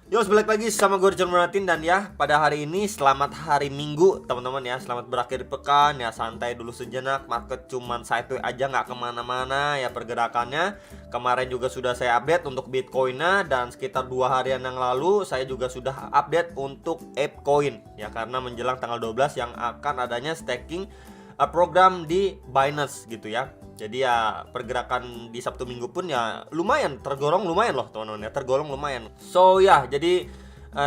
Yo, balik lagi sama gue Richard Muratin. Dan ya, pada hari ini selamat hari Minggu teman-teman ya. Selamat berakhir pekan ya, santai dulu sejenak. Market cuman sideways aja, nggak kemana-mana ya pergerakannya. Kemarin juga sudah saya update untuk Bitcoin-nya. Dan sekitar 2 harian yang lalu saya juga sudah update untuk ApeCoin ya, karena menjelang tanggal 12 yang akan adanya staking program di Binance gitu ya. Jadi ya pergerakan di Sabtu Minggu pun ya lumayan tergolong lumayan loh teman-teman ya, tergolong lumayan. So ya, jadi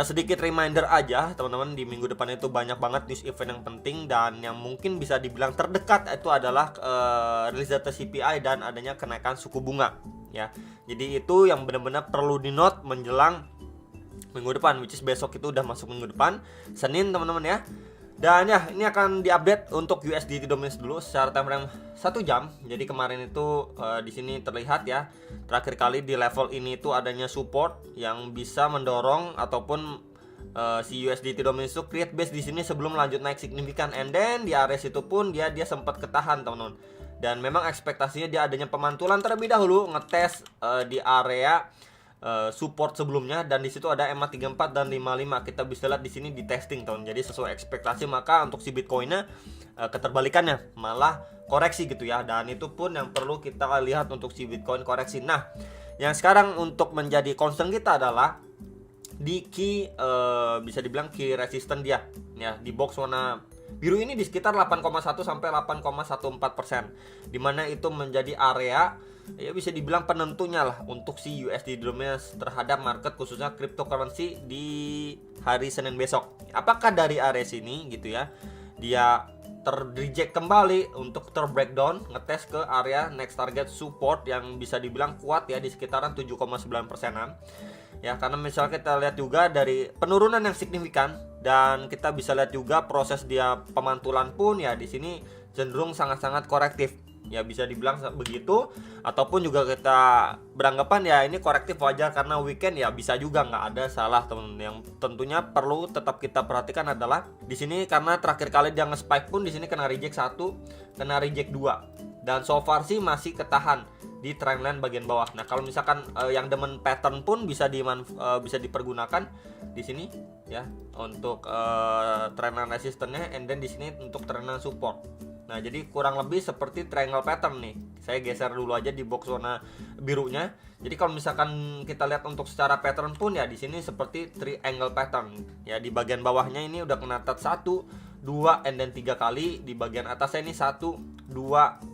sedikit reminder aja teman-teman, di minggu depan itu banyak banget news event yang penting dan yang mungkin bisa dibilang terdekat itu adalah rilis data CPI dan adanya kenaikan suku bunga ya. Jadi itu yang benar-benar perlu di note menjelang minggu depan, which is besok itu udah masuk minggu depan, Senin teman-teman ya. Dan ya, ini akan diupdate untuk USDT dominance dulu secara time frame 1 jam. Jadi kemarin itu di sini terlihat ya, terakhir kali di level ini itu adanya support yang bisa mendorong ataupun si USDT dominance itu create base di sini sebelum lanjut naik signifikan. And then di area situ pun dia sempat ketahan teman-teman. Dan memang ekspektasinya dia adanya pemantulan terlebih dahulu, ngetes di area support sebelumnya, dan di situ ada EMA 34 dan 55. Kita bisa lihat di sini di testing teman. Jadi sesuai ekspektasi, maka untuk si Bitcoin-nya keterbalikannya malah koreksi gitu ya. Dan itu pun yang perlu kita lihat untuk si Bitcoin koreksi. Nah, yang sekarang untuk menjadi concern kita adalah di key bisa dibilang key resistance dia ya, di box warna biru ini di sekitar 8,1 sampai 8,14%, dimana itu menjadi area ya bisa dibilang penentunya lah untuk si USD dominance terhadap market, khususnya cryptocurrency di hari Senin besok. Apakah dari area sini gitu ya dia ter-reject kembali untuk ter-breakdown, ngetes ke area next target support yang bisa dibilang kuat ya di sekitaran 7,9%-an. Ya, karena misalnya kita lihat juga dari penurunan yang signifikan, dan kita bisa lihat juga proses dia pemantulan pun ya di sini cenderung sangat-sangat korektif. Ya bisa dibilang begitu, ataupun juga kita beranggapan ya ini korektif wajar karena weekend, ya bisa juga nggak ada salah teman. Yang tentunya perlu tetap kita perhatikan adalah di sini karena terakhir kali dia nge-spike pun di sini kena reject 1, kena reject 2, dan so far sih masih ketahan di trendline bagian bawah. Nah, kalau misalkan yang demen pattern pun bisa dipergunakan di sini ya untuk trendline resistannya, and then di sini untuk trendline support. Nah, jadi kurang lebih seperti triangle pattern nih. Saya geser dulu aja di box warna birunya. Jadi kalau misalkan kita lihat untuk secara pattern pun ya di sini seperti triangle pattern. Ya di bagian bawahnya ini udah kena touch 1, 2, and then 3 kali. Di bagian atasnya ini 1, 2,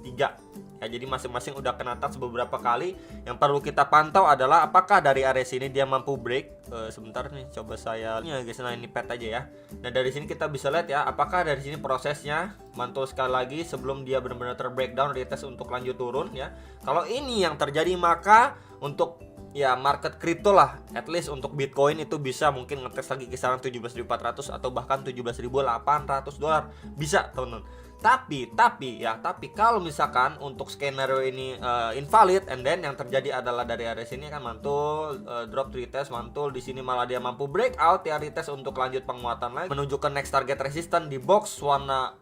3. Ya, jadi masing-masing udah kena touch beberapa kali. Yang perlu kita pantau adalah apakah dari area sini dia mampu break. Sebentar nih, coba saya guys, nah ini pet aja ya. Nah, dari sini kita bisa lihat ya, apakah dari sini prosesnya mantul sekali lagi sebelum dia benar-benar terbreakdown, retest untuk lanjut turun ya. Kalau ini yang terjadi, maka untuk ya market kripto lah, at least untuk Bitcoin itu bisa mungkin ngetes lagi kisaran 17.400 atau bahkan 17.800 dolar bisa teman-teman. Tapi kalau misalkan untuk skenario ini invalid, and then yang terjadi adalah dari area sini kan mantul, drop retest, mantul di sini malah dia mampu breakout ya, retest untuk lanjut penguatan lagi menuju ke next target resistance di box warna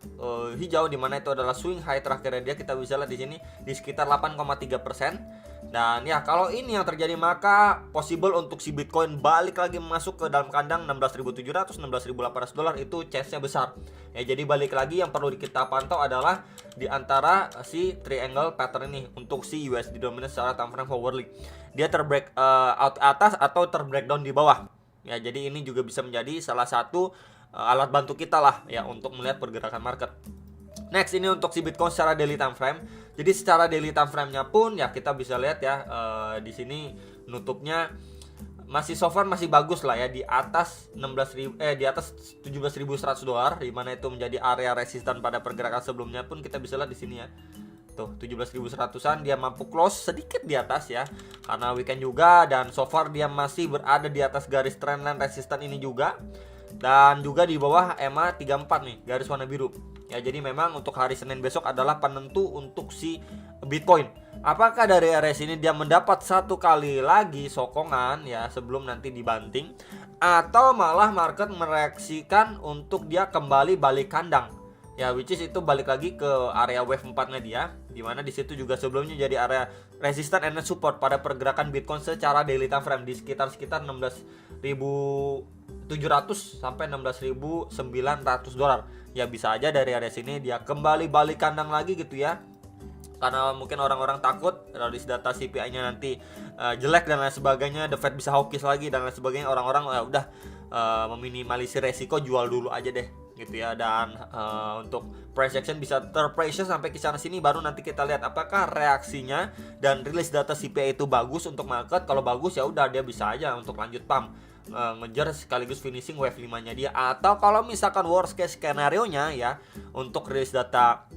hijau, di mana itu adalah swing high terakhirnya dia. Kita bisa lihat di sini di sekitar 8,3%. Dan ya kalau ini yang terjadi, maka possible untuk si Bitcoin balik lagi masuk ke dalam kandang 16.700, 16.800 dolar, itu chance-nya besar. Ya, jadi balik lagi yang perlu kita pantau adalah di antara si triangle pattern ini untuk si USD dominance secara time frame forwardly. Dia terbreak out atas atau terbreakdown di bawah. Ya, jadi ini juga bisa menjadi salah satu alat bantu kita lah ya untuk melihat pergerakan market. Next, ini untuk si Bitcoin secara daily time frame. Jadi secara daily time frame-nya pun ya kita bisa lihat ya di sini nutupnya masih so far masih bagus lah ya, di atas 17.100 dolar, di mana itu menjadi area resisten pada pergerakan sebelumnya pun kita bisa lihat di sini ya. Tuh 17.100-an dia mampu close sedikit di atas ya karena weekend juga, dan so far dia masih berada di atas garis trendline resisten ini juga, dan juga di bawah EMA 34 nih, garis warna biru. Ya, jadi memang untuk hari Senin besok adalah penentu untuk si Bitcoin. Apakah dari area sini dia mendapat satu kali lagi sokongan ya sebelum nanti dibanting, atau malah market mereaksikan untuk dia kembali balik kandang Ya, which is itu balik lagi ke area wave 4-nya dia, dimana di situ juga sebelumnya jadi area resistance and support pada pergerakan Bitcoin secara daily time frame di sekitar 16.700 sampai 16.900 dolar. Ya bisa aja dari area sini dia kembali balik kandang lagi gitu ya. Karena mungkin orang-orang takut rilis data CPI-nya nanti jelek dan lain sebagainya, The Fed bisa hawkish lagi dan lain sebagainya, orang-orang udah meminimalisir resiko, jual dulu aja deh gitu ya. Dan untuk price action bisa terpressure sampai ke sana sini, baru nanti kita lihat apakah reaksinya dan rilis data CPI itu bagus untuk market. Kalau bagus ya udah dia bisa aja untuk lanjut pump, ngejar sekaligus finishing wave 5-nya dia. Atau kalau misalkan worst case skenario-nya ya, untuk rilis data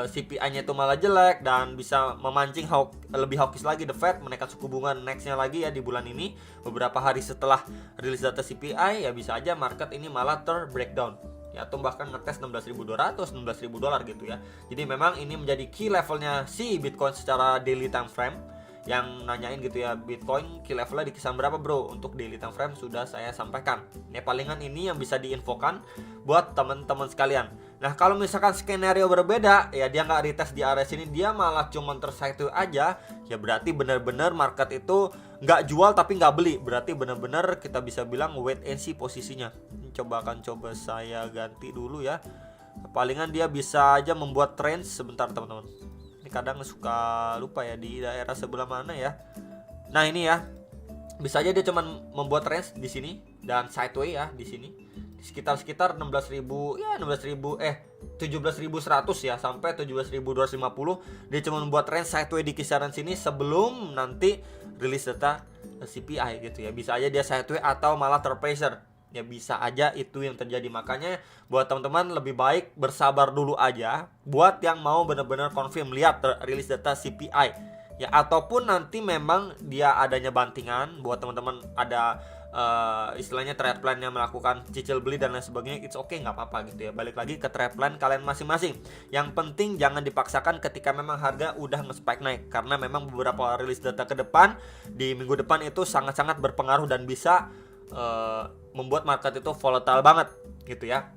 CPI-nya itu malah jelek dan bisa memancing lebih hawkish lagi, The Fed menaikkan suku bunga next-nya lagi ya di bulan ini, beberapa hari setelah rilis data CPI, ya bisa aja market ini malah breakdown ya, atau bahkan ngetes 16.200, 16.000 dolar gitu ya. Jadi memang ini menjadi key levelnya si Bitcoin secara daily time frame. Yang nanyain gitu ya, Bitcoin key levelnya di kisaran berapa bro? Untuk daily time frame sudah saya sampaikan ya, palingan ini yang bisa diinfokan buat teman-teman sekalian. Nah kalau misalkan skenario berbeda ya, dia nggak retest di area sini, dia malah cuma tersideways aja ya, berarti benar-benar market itu nggak jual tapi nggak beli, berarti benar-benar kita bisa bilang wait and see posisinya. Ini coba saya ganti dulu ya, palingan dia bisa aja membuat trend sebentar teman-teman. Kadang suka lupa ya di daerah sebelah mana ya. Nah ini ya, bisa aja dia cuman membuat range di sini dan sideways ya di sini sekitar 16.000 ya, 17.100 ya sampai 17.250. Dia cuma membuat range sideways di kisaran sini sebelum nanti rilis data CPI gitu ya. Bisa aja dia sideways atau malah terpressure. Ya bisa aja itu yang terjadi. Makanya buat teman-teman lebih baik bersabar dulu aja buat yang mau benar-benar confirm lihat rilis data CPI ya, ataupun nanti memang dia adanya bantingan buat teman-teman ada istilahnya trade plan yang melakukan cicil beli dan lain sebagainya, it's okay, nggak apa-apa gitu ya. Balik lagi ke trade plan kalian masing-masing. Yang penting jangan dipaksakan ketika memang harga udah nge-spike naik, karena memang beberapa rilis data ke depan di minggu depan itu sangat-sangat berpengaruh dan bisa membuat market itu volatile banget gitu ya.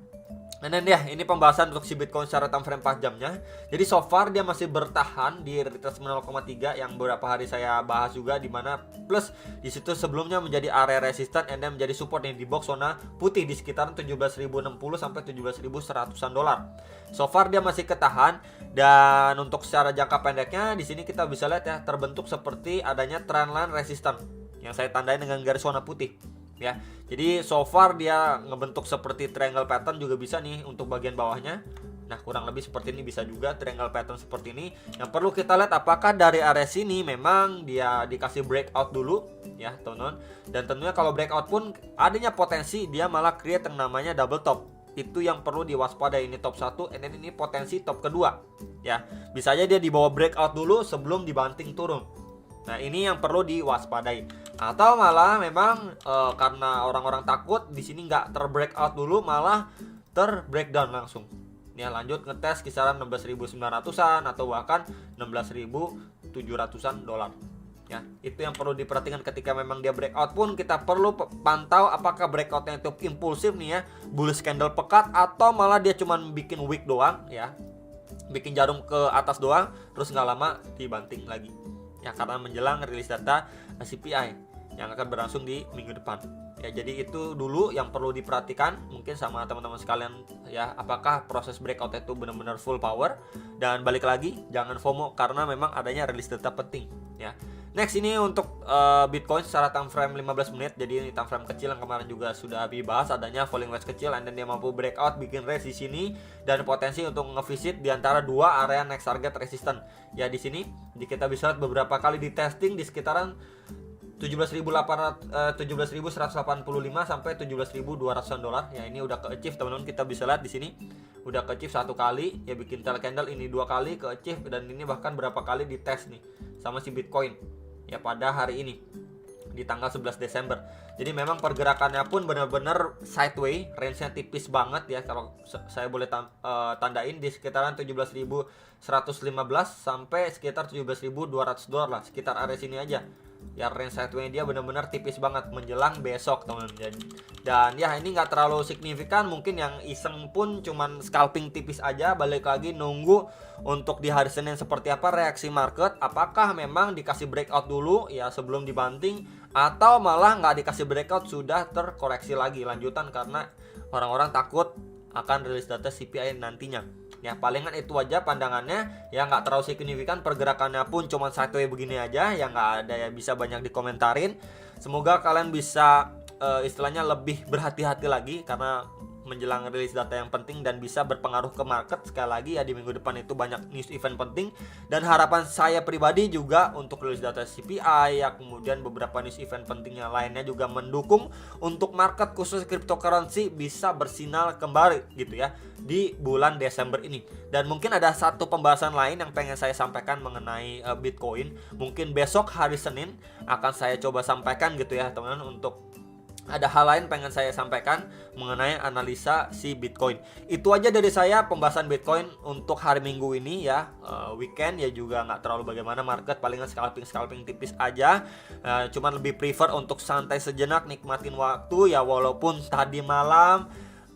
Dan ya, ini pembahasan untuk si Bitcoin secara time frame 4 jamnya. Jadi so far dia masih bertahan di retest 0,3 yang beberapa hari saya bahas juga, di mana plus di situ sebelumnya menjadi area resistance and then menjadi support yang di box zona putih di sekitaran 17.060 sampai 17.100-an dolar. So far dia masih ketahan, dan untuk secara jangka pendeknya di sini kita bisa lihat ya, terbentuk seperti adanya trendline resistance yang saya tandai dengan garis warna putih ya. Jadi so far dia ngebentuk seperti triangle pattern juga bisa nih untuk bagian bawahnya. Nah kurang lebih seperti ini, bisa juga triangle pattern seperti ini. Yang perlu kita lihat apakah dari area sini memang dia dikasih breakout dulu ya teman-teman. Dan tentunya kalau breakout pun adanya potensi dia malah create yang namanya double top. Itu yang perlu diwaspadai. Ini top 1 and then ini potensi top kedua ya. Bisa aja dia dibawa breakout dulu sebelum dibanting turun. Nah ini yang perlu diwaspadai. Atau malah memang karena orang-orang takut di sini nggak terbreakout dulu, malah terbreakdown langsung. Ya lanjut ngetes kisaran 16.900-an atau bahkan 16.700-an dolar. Ya itu yang perlu diperhatikan ketika memang dia breakout pun kita perlu pantau apakah breakoutnya itu impulsif nih ya, bullish candle pekat, atau malah dia cuman bikin wick doang ya, bikin jarum ke atas doang terus nggak lama dibanting lagi. Ya karena menjelang rilis data CPI yang akan berlangsung di minggu depan. Ya jadi itu dulu yang perlu diperhatikan mungkin sama teman-teman sekalian ya, apakah proses breakout itu benar-benar full power. Dan balik lagi jangan FOMO karena memang adanya rilis data penting ya. Next ini untuk Bitcoin secara time frame 15 menit. Jadi ini time frame kecil yang kemarin juga sudah dibahas, adanya falling wedge kecil and then dia mampu breakout bikin range di sini dan potensi untuk ngevisit di antara dua area next target resistance. Ya di sini kita bisa lihat beberapa kali di testing di sekitaran 17.185 sampai 17.200-an dolar. Ya ini udah ke achieve teman-teman, kita bisa lihat di sini udah ke achieve satu kali ya, bikin tail candle, ini dua kali ke achieve, dan ini bahkan berapa kali di tes nih sama si Bitcoin ya pada hari ini di tanggal 11 Desember. Jadi memang pergerakannya pun benar-benar sideways, range-nya tipis banget ya. Kalau saya boleh tandain di sekitaran 17.115 sampai sekitar 17.200 dolar lah, sekitar area sini aja. ya range sideway dia benar-benar tipis banget menjelang besok teman-teman. Dan ya ini nggak terlalu signifikan, mungkin yang iseng pun cuman scalping tipis aja. Balik lagi nunggu untuk di hari Senin seperti apa reaksi market, apakah memang dikasih breakout dulu ya sebelum dibanting, atau malah nggak dikasih breakout sudah terkoreksi lagi lanjutan karena orang-orang takut akan rilis data CPI nantinya. Ya palingan itu aja pandangannya, ya nggak terlalu signifikan, pergerakannya pun cuma sideways begini aja, yang nggak ada ya bisa banyak dikomentarin. Semoga kalian bisa istilahnya lebih berhati-hati lagi karena menjelang rilis data yang penting dan bisa berpengaruh ke market. Sekali lagi ya di minggu depan itu banyak news event penting, dan harapan saya pribadi juga untuk rilis data CPI ya, kemudian beberapa news event penting yang lainnya juga mendukung untuk market khusus cryptocurrency bisa bersinar kembali gitu ya di bulan Desember ini. Dan mungkin ada satu pembahasan lain yang pengen saya sampaikan mengenai Bitcoin. Mungkin besok hari Senin akan saya coba sampaikan gitu ya teman-teman, untuk ada hal lain pengen saya sampaikan mengenai analisa si Bitcoin. Itu aja dari saya pembahasan Bitcoin untuk hari Minggu ini ya. Weekend ya juga nggak terlalu bagaimana market, palingan scalping tipis aja. Cuman lebih prefer untuk santai sejenak, nikmatin waktu ya, walaupun tadi malam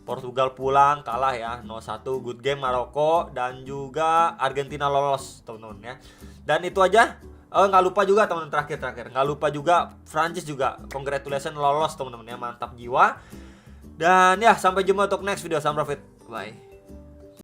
Portugal pulang kalah ya 0-1, good game Maroko, dan juga Argentina lolos teman-teman ya. Dan itu aja. Nggak lupa juga teman-teman, terakhir nggak lupa juga Prancis juga congratulations lolos teman-teman ya, mantap jiwa. Dan ya sampai jumpa untuk next video. Salam profit, bye.